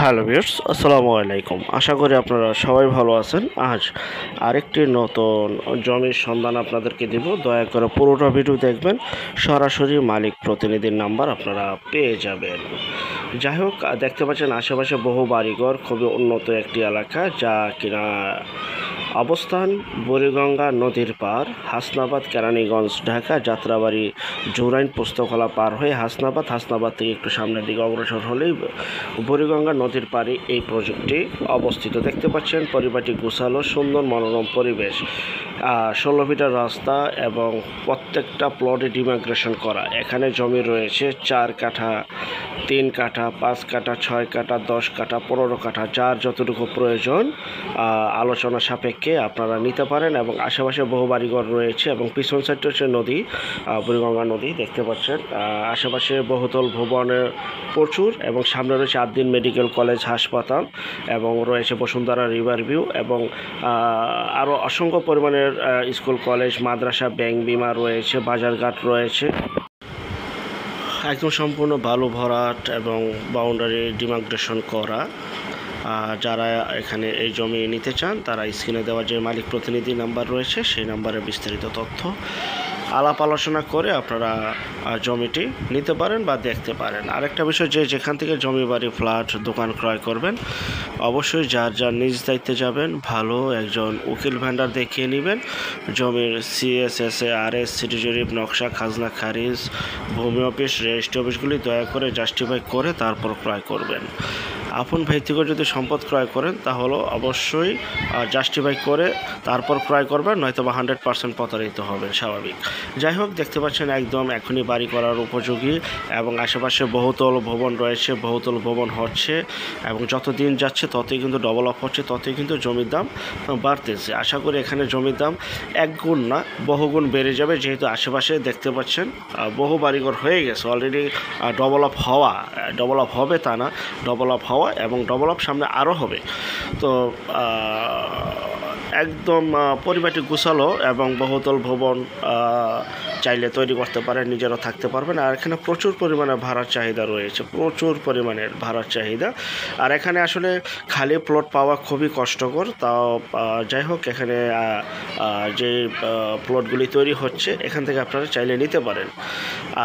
Hello viewers, আসসালামু আলাইকুম। আশা করি আপনারা সবাই ভালো আছেন। আজ আরেকটি নতুন জমির সন্ধান আপনাদেরকে দিব। দয়া করে পুরোটা ভিডিও দেখবেন, সরাসরি মালিক প্রতিনিধির নাম্বার আপনারা পেয়ে যাবেন। যাই হোক, দেখতে পাচ্ছেন আশেপাশে বহু বাড়িঘর, খুবই উন্নত একটি এলাকা, যা কিনা অবস্থান বুড়িগঙ্গা নদীর পার, হাসনাবাদ, কেরানীগঞ্জ, ঢাকা, যাত্রাবাড়ি, জুরাইন, পুস্তকলা পার হয়ে হাসনাবাদ থেকে একটু সামনের দিকে অগ্রসর হলেই বুড়িগঙ্গা নদীর পাড়ে এই প্রজেক্টটি অবস্থিত। দেখতে পাচ্ছেন পরিবারটি গোছালো, সুন্দর মনোরম পরিবেশ, 16 ফিটার রাস্তা এবং প্রত্যেকটা প্লটে ডিমাইগ্রেশন করা। এখানে জমি রয়েছে 4 কাঠা, 3 কাঠা, 5 কাঠা, 6 কাঠা, 10 কাঠা, 15 কাঠা, যার যতটুকু প্রয়োজন আলোচনা সাপেক্ষে আপনারা নিতে পারেন। এবং আশেপাশে বহু বাড়িঘর রয়েছে এবং পিছন সাইডটা হচ্ছে নদী, বুড়িগঙ্গা নদী দেখতে পাচ্ছেন। আশেপাশে বহুতল ভবনের প্রচুর এবং সামনে রয়েছে আদ্দিন মেডিকেল কলেজ হাসপাতাল এবং রয়েছে বসুন্ধরা রিভার ভিউ এবং আরও অসংখ্য পরিমাণের স্কুল, কলেজ, মাদ্রাসা, ব্যাংক, বিমা রয়েছে, বাজারঘাট রয়েছে। একদম সম্পূর্ণ বালু ভরাট এবং বাউন্ডারি ডিমার্কেশন করা। যারা এখানে এই জমি নিতে চান তারা স্ক্রিনে দেওয়া যে মালিক প্রতিনিধি নাম্বার রয়েছে সেই নাম্বারে বিস্তারিত তথ্য আলাপ আলোচনা করে আপনারা জমিটি নিতে পারেন বা দেখতে পারেন। আরেকটা বিষয়, যে যেখান থেকে জমি, বাড়ি, ফ্ল্যাট, দোকান ক্রয় করবেন অবশ্যই যার নিজ দায়িত্বে যাবেন, ভালো একজন উকিল ভেন্ডার দেখিয়ে নেবেন। জমির CSSA, RS, সিটি জরিপ, নকশা, খাজনা খারিজ, ভূমি অফিস, রেজিস্ট্রি অফিসগুলি দয়া করে জাস্টিফাই করে তারপর ক্রয় করবেন। আপন ভাই থেকে যদি সম্পদ ক্রয় করেন তাহলে অবশ্যই জাস্টিফাই করে তারপর ক্রয় করবেন, নয়তো বা 100% প্রতারিত হবেন, স্বাভাবিক। যাই হোক, দেখতে পাচ্ছেন একদম এখনই বাড়ি করার উপযোগী এবং আশেপাশে বহুতল ভবন রয়েছে, বহুতল ভবন হচ্ছে এবং যত দিন যাচ্ছে ততই কিন্তু ডেভেলপ হচ্ছে, ততই কিন্তু জমির দাম বাড়তেছে। আশা করি এখানে জমির দাম এক গুণ না বহুগুণ বেড়ে যাবে, যেহেতু আশেপাশে দেখতে পাচ্ছেন বহু বাড়িঘর হয়ে গেছে অলরেডি। ডেভেলপ হবে তা না, ডেভেলপ হওয়া এবং ডেভেলপ সামনে আরও হবে। তো একদম পরিবারটি গোছালো এবং বহুতল ভবন চাইলে তৈরি করতে পারেন, নিজেরা থাকতে পারবেন। আর এখানে প্রচুর পরিমাণে ভাড়ার চাহিদা রয়েছে, প্রচুর পরিমাণের ভাড়ার চাহিদা। আর এখানে আসলে খালি প্লট পাওয়া খুবই কষ্টকর। তাও যাই হোক, এখানে যে প্লটগুলি তৈরি হচ্ছে এখান থেকে আপনারা চাইলে নিতে পারেন।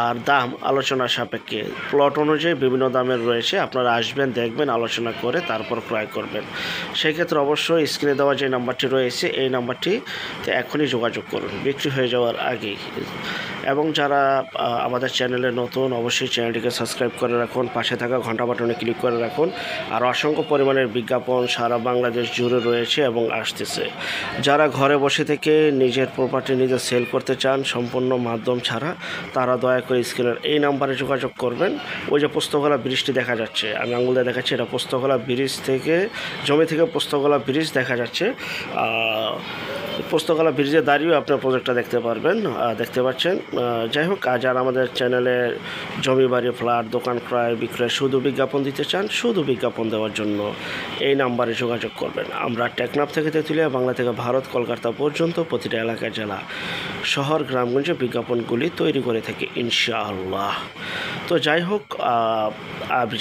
আর দাম আলোচনা সাপেক্ষে, প্লট অনুযায়ী বিভিন্ন দামের রয়েছে। আপনারা আসবেন, দেখবেন, আলোচনা করে তারপর ক্রয় করবেন। সেক্ষেত্রে অবশ্যই স্ক্রিনে দেওয়া যে নাম্বারটি রয়েছে এই নাম্বারটিতে এখনই যোগাযোগ করুন বিক্রি হয়ে যাওয়ার আগেই। এবং যারা আমাদের চ্যানেলে নতুন, অবশ্যই চ্যানেলটিকে সাবস্ক্রাইব করে রাখুন, পাশে থাকা ঘন্টা বাটনে ক্লিক করে রাখুন। আর অসংখ্য পরিমাণের বিজ্ঞাপন সারা বাংলাদেশ জুড়ে রয়েছে এবং আসতেছে। যারা ঘরে বসে থেকে নিজের প্রপার্টি নিজে সেল করতে চান সম্পূর্ণ মাধ্যম ছাড়া, তারা দয়া করে স্ক্রিনের এই নাম্বারে যোগাযোগ করবেন। ওই যে পোস্তগোলা ব্রিজটি দেখা যাচ্ছে, আমি আঙুল দিয়ে দেখাচ্ছি, এটা পোস্তগোলা ব্রিজ থেকে, জমি থেকে পোস্তগোলা ব্রিজ দেখা যাচ্ছে। পোস্তগোলা ব্রিজে দাঁড়িয়েও আপনার প্রজেক্টটা দেখতে পারবেন, দেখতে পাচ্ছেন। যাই হোক, যারা আমাদের চ্যানেলে জমি, বাড়ি, ফ্ল্যাট, দোকান ক্রয় বিক্রয় শুধু বিজ্ঞাপন দিতে চান, শুধু বিজ্ঞাপন দেওয়ার জন্য এই নাম্বারে যোগাযোগ করবেন। আমরা টেকনাফ থেকে তেঁতুলিয়া, বাংলা থেকে ভারত, কলকাতা পর্যন্ত প্রতিটা এলাকা, জেলা, শহর, গ্রামগঞ্জে বিজ্ঞাপনগুলি তৈরি করে থাকি ইনশাআল্লাহ। তো যাই হোক,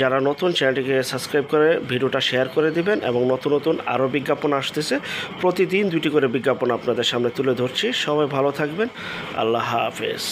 যারা নতুন, চ্যানেলটিকে সাবস্ক্রাইব করে ভিডিওটা শেয়ার করে দিবেন এবং নতুন আরও বিজ্ঞাপন আসতেছে। প্রতিদিন 2টি করে বিজ্ঞাপন আপনাদের সামনে তুলে ধরছি। সবাই ভালো থাকবেন, আল্লাহ হাফেজ।